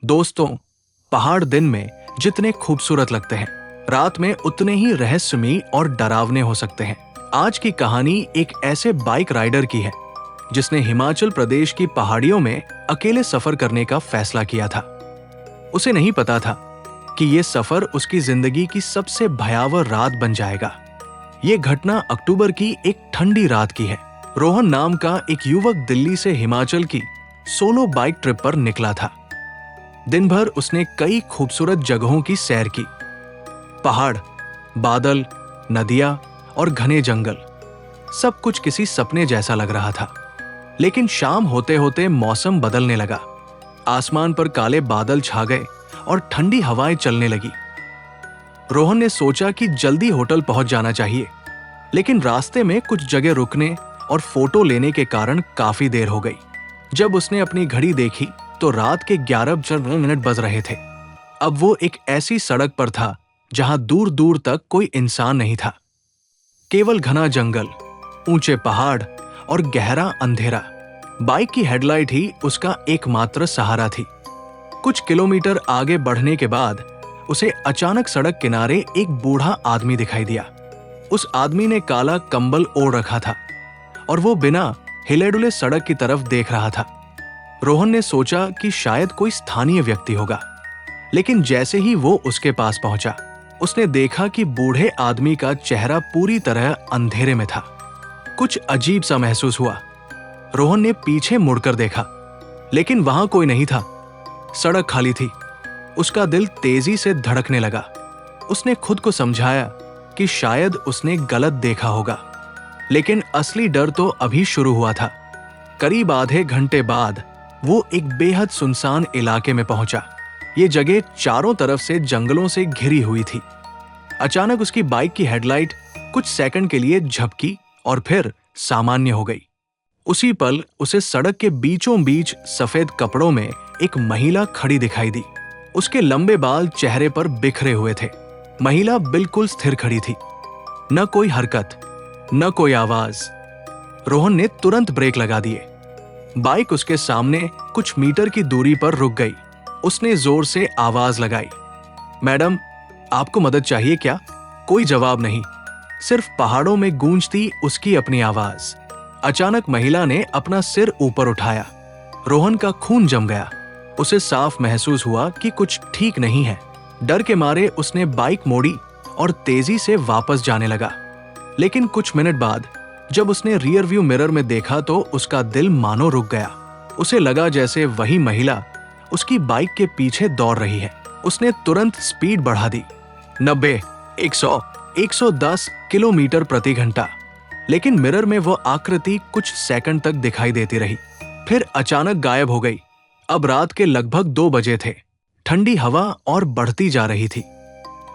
दोस्तों, पहाड़ दिन में जितने खूबसूरत लगते हैं, रात में उतने ही रहस्यमयी और डरावने हो सकते हैं। आज की कहानी एक ऐसे बाइक राइडर की है जिसने हिमाचल प्रदेश की पहाड़ियों में अकेले सफर करने का फैसला किया था। उसे नहीं पता था कि यह सफर उसकी जिंदगी की सबसे भयावह रात बन जाएगा। ये घटना अक्टूबर की एक ठंडी रात की है। रोहन नाम का एक युवक दिल्ली से हिमाचल की सोलो बाइक ट्रिप पर निकला था। दिन भर उसने कई खूबसूरत जगहों की सैर की। पहाड़, बादल, नदियां और घने जंगल, सब कुछ किसी सपने जैसा लग रहा था। लेकिन शाम होते होते मौसम बदलने लगा। आसमान पर काले बादल छा गए और ठंडी हवाएं चलने लगी। रोहन ने सोचा कि जल्दी होटल पहुंच जाना चाहिए, लेकिन रास्ते में कुछ जगह रुकने और फोटो लेने के कारण काफी देर हो गई। जब उसने अपनी घड़ी देखी तो रात के 11 बज रहे थे। अब वो एक ऐसी सड़क पर था जहां दूर दूर तक कोई इंसान नहीं था, केवल घना जंगल, ऊंचे पहाड़ और गहरा अंधेरा। बाइक की हेडलाइट ही उसका एकमात्र सहारा थी। कुछ किलोमीटर आगे बढ़ने के बाद उसे अचानक सड़क किनारे एक बूढ़ा आदमी दिखाई दिया। उस आदमी ने काला कंबल ओढ़ रखा था और वो बिना हिले डुले सड़क की तरफ देख रहा था। रोहन ने सोचा कि शायद कोई स्थानीय व्यक्ति होगा, लेकिन जैसे ही वो उसके पास पहुंचा, उसने देखा कि बूढ़े आदमी का चेहरा पूरी तरह अंधेरे में था। कुछ अजीब सा महसूस हुआ। रोहन ने पीछे मुड़कर देखा, लेकिन वहां कोई नहीं था। सड़क खाली थी। उसका दिल तेजी से धड़कने लगा। उसने खुद को समझाया कि शायद उसने गलत देखा होगा, लेकिन असली डर तो अभी शुरू हुआ था। करीब आधे घंटे बाद वो एक बेहद सुनसान इलाके में पहुंचा। ये जगह चारों तरफ से जंगलों से घिरी हुई थी। अचानक उसकी बाइक की हेडलाइट कुछ सेकंड के लिए झपकी और फिर सामान्य हो गई। उसी पल उसे सड़क के बीचों बीच सफेद कपड़ों में एक महिला खड़ी दिखाई दी। उसके लंबे बाल चेहरे पर बिखरे हुए थे। महिला बिल्कुल स्थिर खड़ी थी, न कोई हरकत, न कोई आवाज। रोहन ने तुरंत ब्रेक लगा दिए। बाइक उसके सामने कुछ मीटर की दूरी पर रुक गई। उसने जोर से आवाज लगाई, मैडम, आपको मदद चाहिए क्या? कोई जवाब नहीं, सिर्फ पहाड़ों में गूंजती उसकी अपनी आवाज। अचानक महिला ने अपना सिर ऊपर उठाया। रोहन का खून जम गया। उसे साफ महसूस हुआ कि कुछ ठीक नहीं है। डर के मारे उसने बाइक मोड़ी और तेजी से वापस जाने लगा। लेकिन कुछ मिनट बाद जब उसने रियर व्यू मिरर में देखा तो उसका दिल मानो रुक गया। उसे लगा जैसे वही महिला उसकी बाइक के पीछे दौड़ रही है। उसने तुरंत स्पीड बढ़ा दी, 90, 100, 110 किलोमीटर प्रति घंटा। लेकिन मिरर में वो आकृति कुछ सेकंड तक दिखाई देती रही, फिर अचानक गायब हो गई। अब रात के लगभग 2 बजे थे। ठंडी हवा और बढ़ती जा रही थी।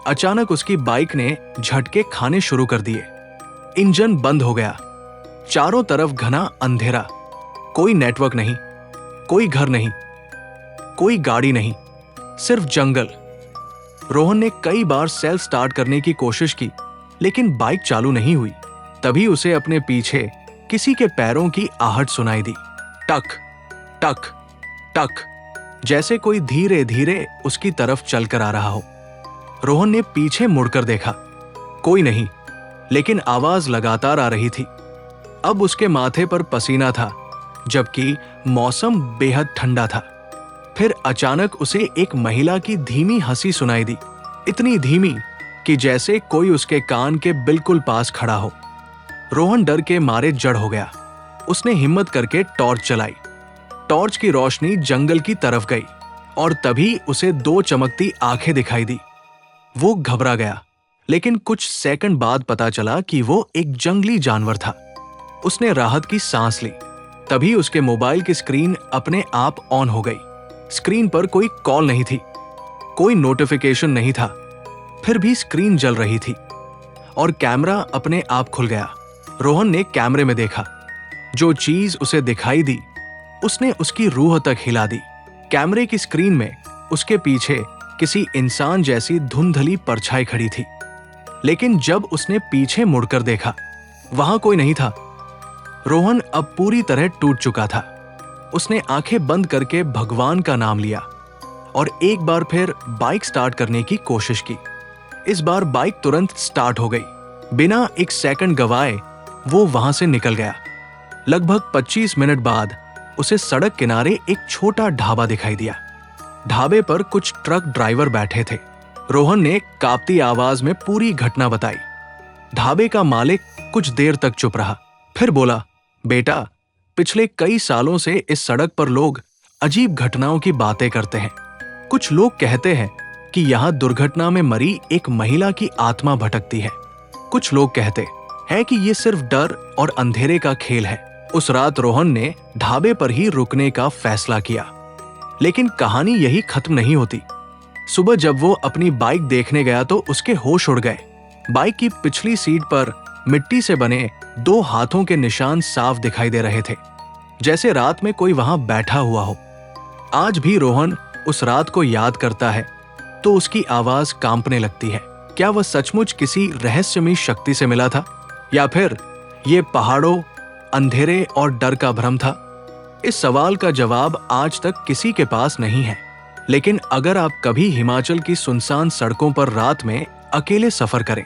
अचानक उसकी बाइक ने झटके खाने शुरू कर दिए। इंजन बंद हो गया। चारों तरफ घना अंधेरा, कोई नेटवर्क नहीं, कोई घर नहीं, कोई गाड़ी नहीं, सिर्फ जंगल। रोहन ने कई बार सेल्फ स्टार्ट करने की कोशिश की, लेकिन बाइक चालू नहीं हुई। तभी उसे अपने पीछे किसी के पैरों की आहट सुनाई दी, टक टक टक, जैसे कोई धीरे धीरे उसकी तरफ चलकर आ रहा हो। रोहन ने पीछे मुड़कर देखा, कोई नहीं, लेकिन आवाज लगातार आ रही थी। अब उसके माथे पर पसीना था, जबकि मौसम बेहद ठंडा था। फिर अचानक उसे एक महिला की धीमी हंसी सुनाई दी, इतनी धीमी कि जैसे कोई उसके कान के बिल्कुल पास खड़ा हो। रोहन डर के मारे जड़ हो गया। उसने हिम्मत करके टॉर्च चलाई। टॉर्च की रोशनी जंगल की तरफ गई और तभी उसे 2 चमकती आंखें दिखाई दी। वो घबरा गया, लेकिन कुछ सेकंड बाद पता चला कि वो एक जंगली जानवर था। उसने राहत की सांस ली। तभी उसके मोबाइल की स्क्रीन अपने आप ऑन हो गई। स्क्रीन पर कोई कॉल नहीं थी, कोई नोटिफिकेशन नहीं था, फिर भी स्क्रीन जल रही थी और कैमरा अपने आप खुल गया। रोहन ने कैमरे में देखा। जो चीज उसे दिखाई दी उसने उसकी रूह तक हिला दी। कैमरे की स्क्रीन में उसके पीछे किसी इंसान जैसी धुंधली परछाई खड़ी थी, लेकिन जब उसने पीछे मुड़कर देखा, वहां कोई नहीं था। रोहन अब पूरी तरह टूट चुका था। उसने आंखें बंद करके भगवान का नाम लिया और एक बार फिर बाइक स्टार्ट करने की कोशिश की। इस बार बाइक तुरंत स्टार्ट हो गई। बिना एक सेकंड गवाए वो वहां से निकल गया। लगभग 25 मिनट बाद उसे सड़क किनारे एक छोटा ढाबा दिखाई दिया। ढाबे पर कुछ ट्रक ड्राइवर बैठे थे। रोहन ने कांपती आवाज में पूरी घटना बताई। ढाबे का मालिक कुछ देर तक चुप रहा, फिर बोला, बेटा, पिछले कई सालों से इस सड़क पर लोग अजीब घटनाओं की बातें करते हैं। कुछ लोग कहते हैं कि यहाँ दुर्घटना में मरी एक महिला की आत्मा भटकती है। कुछ लोग कहते हैं कि ये सिर्फ डर और अंधेरे का खेल है। उस रात रोहन ने ढाबे पर ही रुकने का फैसला किया। लेकिन कहानी यही खत्म नहीं होती। सुबह जब वो अपनी बाइक देखने गया तो उसके होश उड़ गए। बाइक की पिछली सीट पर मिट्टी से बने 2 हाथों के निशान साफ दिखाई दे रहे थे, जैसे रात में कोई वहां बैठा हुआ हो। आज भी रोहन उस रात को याद करता है तो उसकी आवाज कांपने लगती है। क्या वह सचमुच किसी रहस्यमयी शक्ति से मिला था, या फिर ये पहाड़ों, अंधेरे और डर का भ्रम था? इस सवाल का जवाब आज तक किसी के पास नहीं है। लेकिन अगर आप कभी हिमाचल की सुनसान सड़कों पर रात में अकेले सफर करें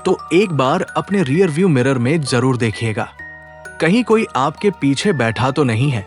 तो एक बार अपने रियर व्यू मिरर में जरूर देखिएगा। कहीं कोई आपके पीछे बैठा तो नहीं है।